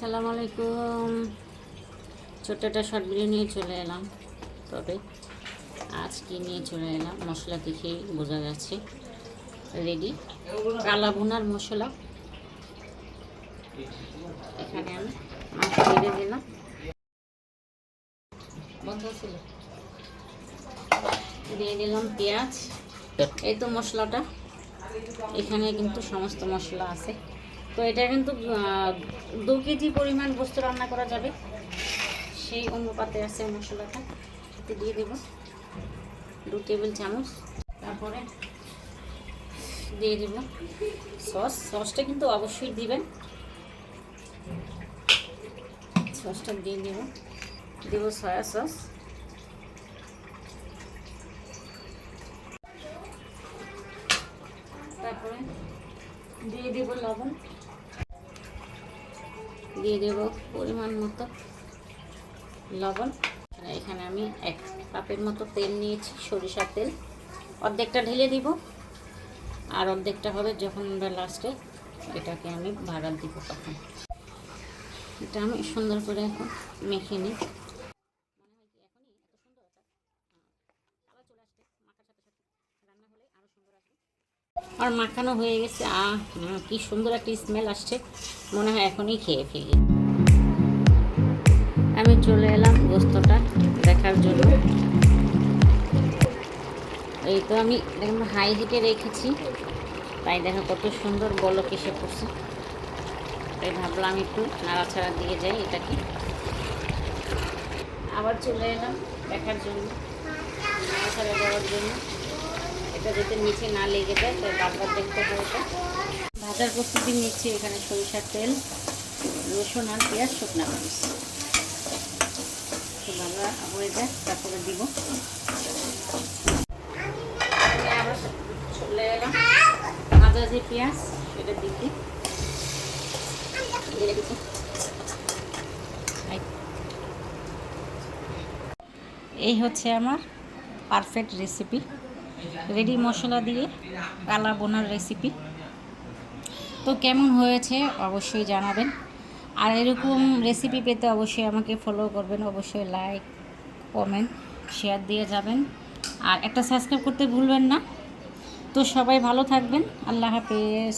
আসসালামু আলাইকুম। ছোট্ট একটা শর্ট ভিডিও নিয়ে চলে এলাম। তবে আজ কি নিয়ে চলে এলাম মশলা দেখেই বোঝা যাচ্ছে। রেডি কালা ভুনার মশলা। এখানে আমি মাছ ছেড়ে দিলাম, বন্ধ ছিল, দিয়ে দিলাম পেঁয়াজ। এই তো মশলাটা, এখানে কিন্তু সমস্ত মশলা আছে। তো এটা কিন্তু 2 কেজি পরিমাণ বস্তু রান্না করা যাবে, সেই অনুপাতে আছে মশলাটা। এতে দিয়ে দেব 2 টেবিল চামচ। তারপরে দিয়ে দেব সসটা কিন্তু অবশ্যই দিবেন। সসটা দিয়ে দেব সয়া সস। তারপরে দিয়ে দেব লবণ, দিয়ে দেব পরিমাণ মতো লবণ। এখানে আমি 1 কাপের মতো তেল নিয়েছি, সরিষার তেল। অর্ধেকটা ঢেলে দিব, আর অর্ধেকটা হবে যখন আমরা লাস্টে এটাকে আমি ভাগার দিব তখন। এটা আমি সুন্দর করে এখন মেখে নিই। আর মাখানো হয়ে গেছে। কি সুন্দর একটা স্মেল আসছে, মনে হয় এখনই খেয়ে ফেলি। আমি চলে এলাম গোস্তটা দেখার জন্য। এই তো আমি দেখুন হাই হিটে রেখেছি, তাই দেখো কত সুন্দর বলক এসে পড়ছে। তাই ভাবলাম একটু নাড়াচাড়া দিয়ে যাই এটাকে। আবার চলে এলাম দেখার জন্য, নাড়াচাড়া দেওয়ার জন্য। এটা যাতে নিচে না লেগে যায়, তাই বারবার দেখতে হবে। এটা ভাজার প্রস্তুতি নিচ্ছি। এখানে সরিষার তেল, রসুন আর পেঁয়াজ, শুকনা মরিচ। তো ভাজা হয়ে যায়, তারপরে দিব। আবার চলে এলাম ভাজা যে পেঁয়াজ, সেটা দিচ্ছি। এই হচ্ছে আমার পারফেক্ট রেসিপি, রেডি মশলা দিয়ে কালা বোনার রেসিপি। তো কেমন হয়েছে অবশ্যই জানাবেন। আর এরকম রেসিপি পেতে অবশ্যই আমাকে ফলো করবেন, অবশ্যই লাইক, কমেন্ট, শেয়ার দিয়ে যাবেন। আর একটা সাবস্ক্রাইব করতে ভুলবেন না। তো সবাই ভালো থাকবেন। আল্লাহ হাফেজ।